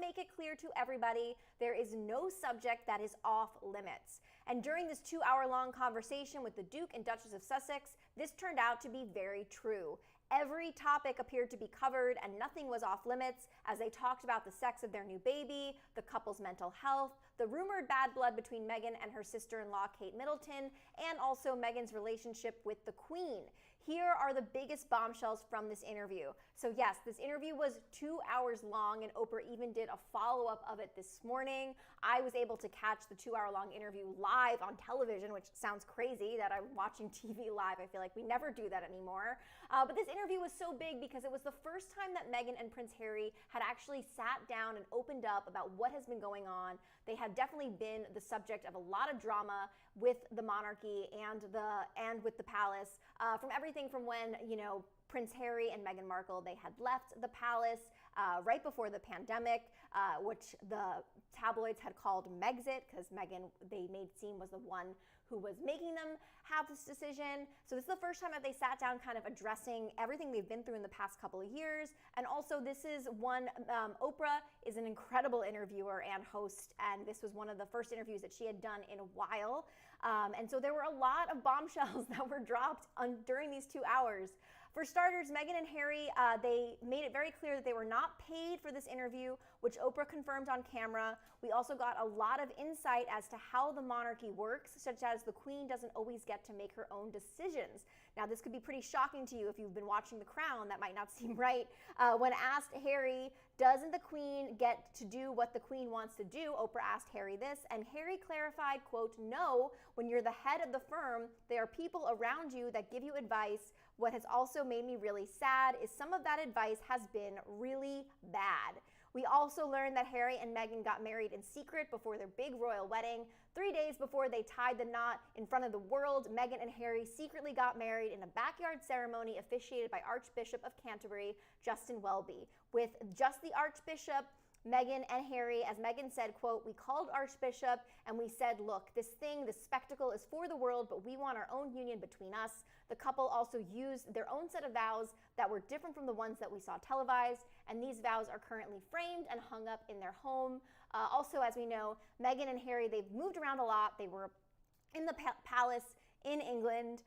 make it clear to everybody there is no subject that is off limits. And during this 2-hour-long conversation with the Duke and Duchess of Sussex, this turned out to be very true. Every topic appeared to be covered and nothing was off limits as they talked about the sex of their new baby, the couple's mental health, the rumored bad blood between Meghan and her sister-in-law Kate Middleton, and also Meghan's relationship with the Queen. Here are the biggest bombshells from this interview. So yes, this interview was 2 hours long and Oprah even did a follow-up of it this morning. I was able to catch the 2-hour-long interview live on television, which sounds crazy that I'm watching TV live. I feel like we never do that anymore. But this interview was so big because it was the first time that Meghan and Prince Harry had actually sat down and opened up about what has been going on. They have definitely been the subject of a lot of drama with the monarchy and with the palace, from everything from when, Prince Harry and Meghan Markle, they had left the palace right before the pandemic, which the tabloids had called Megxit because Meghan, they made seem, was the one who was making them have this decision. So this is the first time that they sat down kind of addressing everything they've been through in the past couple of years. And also this is one, Oprah is an incredible interviewer and host, and this was one of the first interviews that she had done in a while. And so there were a lot of bombshells that were dropped during these 2 hours. For starters, Meghan and Harry, they made it very clear that they were not paid for this interview, which Oprah confirmed on camera. We also got a lot of insight as to how the monarchy works, such as the Queen doesn't always get to make her own decisions. Now, this could be pretty shocking to you if you've been watching The Crown. That might not seem right. When asked Harry, doesn't the Queen get to do what the Queen wants to do? Oprah asked Harry this, and Harry clarified, quote, no, when you're the head of the firm, there are people around you that give you advice. What has also made me really sad is some of that advice has been really bad. We also learned that Harry and Meghan got married in secret before their big royal wedding. 3 days before they tied the knot in front of the world, Meghan and Harry secretly got married in a backyard ceremony officiated by Archbishop of Canterbury, Justin Welby. With just the Archbishop, Meghan and Harry, as Meghan said, quote, we called Archbishop and we said, look, this spectacle is for the world, but we want our own union between us. The couple also used their own set of vows that were different from the ones that we saw televised, and these vows are currently framed and hung up in their home. Also, as we know, Meghan and Harry, they've moved around a lot. They were in the palace in England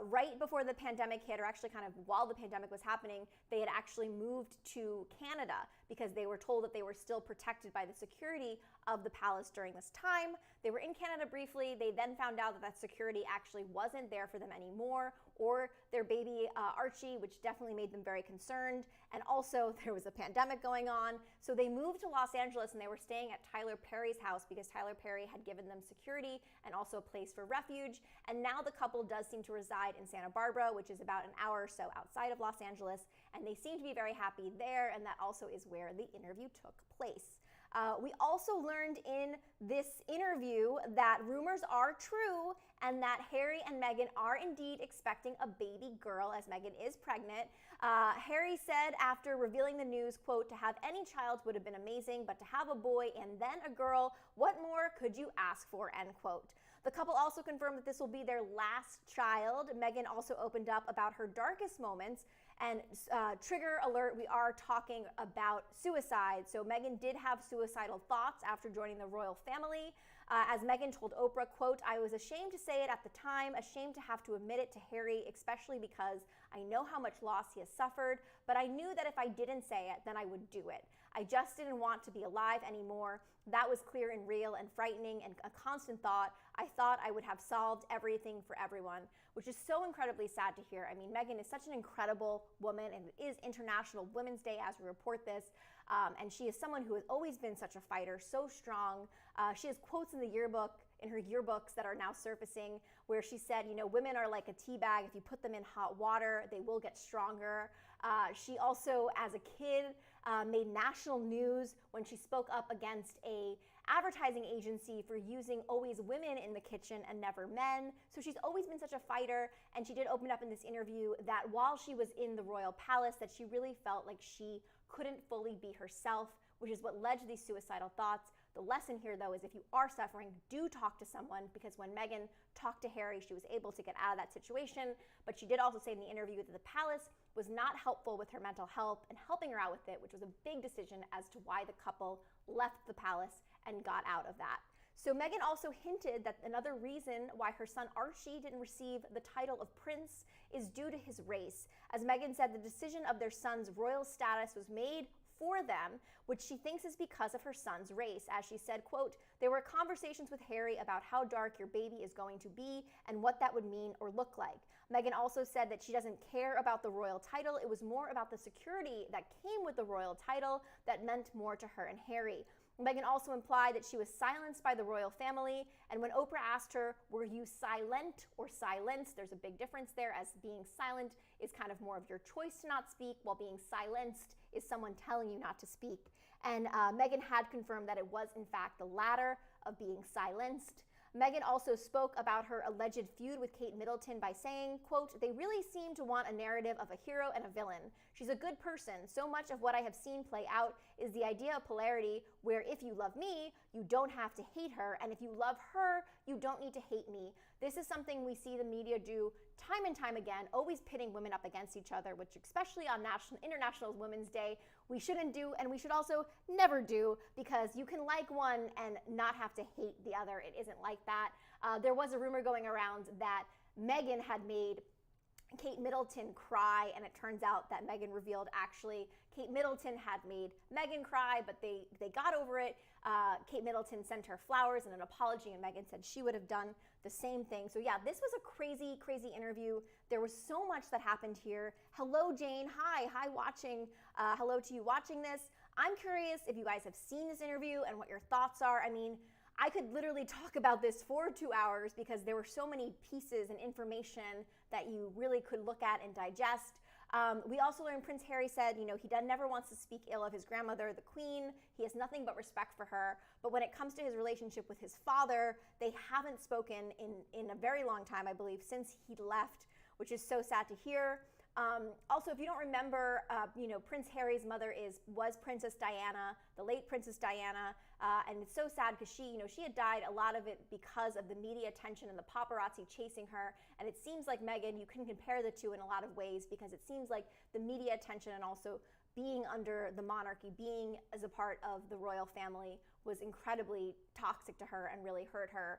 right before the pandemic hit, or actually kind of while the pandemic was happening. They had actually moved to Canada because they were told that they were still protected by the security of the palace during this time. They were in Canada briefly. They then found out that that security actually wasn't there for them anymore, or their baby Archie, which definitely made them very concerned. And also there was a pandemic going on. So they moved to Los Angeles and they were staying at Tyler Perry's house because Tyler Perry had given them security and also a place for refuge. And now the couple does seem to reside in Santa Barbara, which is about an hour or so outside of Los Angeles, and they seem to be very happy there, and that also is where the interview took place. We also learned in this interview that rumors are true and that Harry and Meghan are indeed expecting a baby girl, as Meghan is pregnant. Harry said after revealing the news, quote, to have any child would have been amazing, but to have a boy and then a girl, what more could you ask for, end quote. The couple also confirmed that this will be their last child. Meghan also opened up about her darkest moments, and trigger alert, we are talking about suicide. So Meghan did have suicidal thoughts after joining the royal family. As Meghan told Oprah, quote, I was ashamed to say it at the time, ashamed to have to admit it to Harry, especially because I know how much loss he has suffered, but I knew that if I didn't say it, then I would do it. I just didn't want to be alive anymore. That was clear and real and frightening and a constant thought. I thought I would have solved everything for everyone, which is so incredibly sad to hear. I mean, Meghan is such an incredible woman, and it is International Women's Day as we report this, and she is someone who has always been such a fighter, so strong. She has quotes in the yearbook, in her yearbooks that are now surfacing, where she said, you know, women are like a tea bag. If you put them in hot water, they will get stronger. She also, as a kid, made national news when she spoke up against a advertising agency for using always women in the kitchen and never men. So she's always been such a fighter, and she did open up in this interview that while she was in the royal palace, that she really felt like she couldn't fully be herself, which is what led to these suicidal thoughts. The lesson here, though, is if you are suffering, do talk to someone, because when Meghan talked to Harry, she was able to get out of that situation. But she did also say in the interview that the palace was not helpful with her mental health and helping her out with it, which was a big decision as to why the couple left the palace and got out of that. So Meghan also hinted that another reason why her son Archie didn't receive the title of prince is due to his race. As Meghan said, the decision of their son's royal status was made for them, which she thinks is because of her son's race. As she said, quote, "There were conversations with Harry about how dark your baby is going to be and what that would mean or look like." Meghan also said that she doesn't care about the royal title. It was more about the security that came with the royal title that meant more to her and Harry. Meghan also implied that she was silenced by the royal family, and when Oprah asked her, "Were you silent or silenced?" there's a big difference there, as being silent is kind of more of your choice to not speak, while being silenced is someone telling you not to speak. And Meghan had confirmed that it was, in fact, the latter of being silenced. Meghan also spoke about her alleged feud with Kate Middleton by saying, quote, "They really seem to want a narrative of a hero and a villain. She's a good person. So much of what I have seen play out is the idea of polarity, where if you love me, you don't have to hate her, and if you love her, you don't need to hate me. This is something we see the media do time and time again, always pitting women up against each other, which especially on International Women's Day, we shouldn't do, and we should also never do, because you can like one and not have to hate the other. It isn't like that." There was a rumor going around that Meghan had made Kate Middleton cry, and it turns out that Meghan revealed actually Kate Middleton had made Meghan cry, but they got over it. Kate Middleton sent her flowers and an apology, and Meghan said she would have done the same thing. So yeah, this was a crazy, crazy interview. There was so much that happened here. Hello, Jane. Hi watching. Hello to you watching this. I'm curious if you guys have seen this interview and what your thoughts are. I mean, I could literally talk about this for 2 hours because there were so many pieces and information that you really could look at and digest. We also learned Prince Harry said, he never wants to speak ill of his grandmother, the Queen. He has nothing but respect for her. But when it comes to his relationship with his father, they haven't spoken in a very long time, I believe, since he left, which is so sad to hear. Also, if you don't remember, Prince Harry's mother was Princess Diana, the late Princess Diana, and it's so sad because she had died, a lot of it because of the media attention and the paparazzi chasing her. And it seems like Meghan, you can compare the two in a lot of ways, because it seems like the media attention and also being under the monarchy, being as a part of the royal family, was incredibly toxic to her and really hurt her.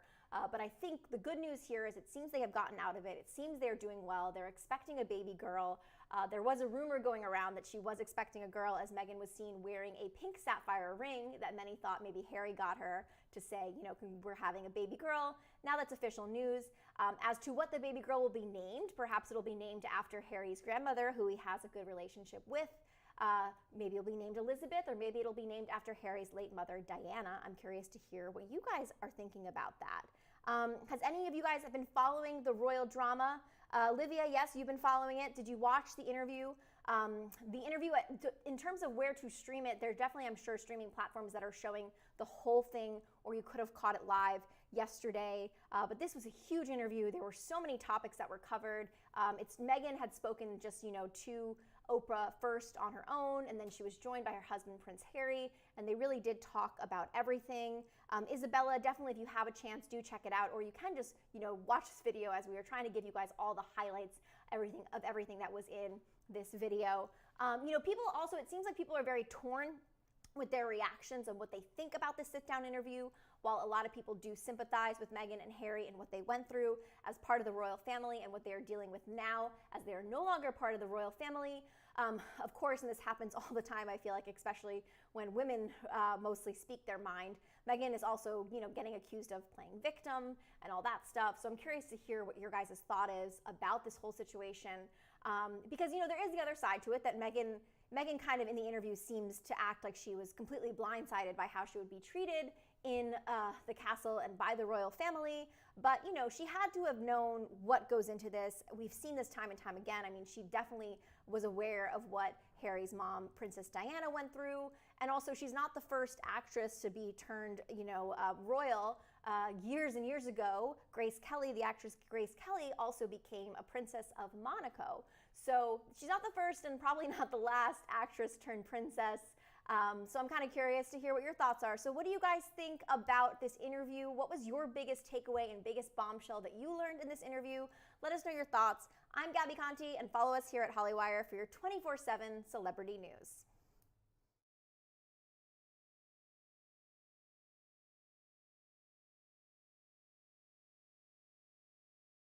But I think the good news here is it seems they have gotten out of it. It seems they're doing well. They're expecting a baby girl. There was a rumor going around that she was expecting a girl, as Meghan was seen wearing a pink sapphire ring that many thought maybe Harry got her to say, we're having a baby girl. Now that's official news. As to what the baby girl will be named, perhaps it'll be named after Harry's grandmother, who he has a good relationship with. Maybe it'll be named Elizabeth, or maybe it'll be named after Harry's late mother, Diana. I'm curious to hear what you guys are thinking about that. Has any of you guys been following the royal drama? Livia, yes, you've been following it. Did you watch the interview? In terms of where to stream it, there are definitely, I'm sure, streaming platforms that are showing the whole thing, or you could have caught it live yesterday. But this was a huge interview. There were so many topics that were covered. Meghan had spoken just, to Oprah first on her own, and then she was joined by her husband, Prince Harry, and they really did talk about everything. Isabella, definitely, if you have a chance, do check it out, or you can just, watch this video, as we were trying to give you guys all the highlights, everything that was in this video. People also, it seems like people are very torn with their reactions and what they think about this sit-down interview. While a lot of people do sympathize with Meghan and Harry and what they went through as part of the royal family and what they are dealing with now as they are no longer part of the royal family. Of course, and this happens all the time, I feel like, especially when women mostly speak their mind. Meghan is also, getting accused of playing victim and all that stuff. So I'm curious to hear what your guys' thought is about this whole situation. Because, there is the other side to it, that Meghan kind of in the interview seems to act like she was completely blindsided by how she would be treated in the castle and by the royal family. But, she had to have known what goes into this. We've seen this time and time again. I mean, she definitely was aware of what Harry's mom, Princess Diana, went through. And also, she's not the first actress to be turned, royal. Years and years ago, Grace Kelly, the actress Grace Kelly, also became a princess of Monaco. So she's not the first and probably not the last actress turned princess. So I'm kind of curious to hear what your thoughts are. So what do you guys think about this interview? What was your biggest takeaway and biggest bombshell that you learned in this interview? Let us know your thoughts I'm Gabby Conti, and follow us here at Hollywire for your 24/7 celebrity news.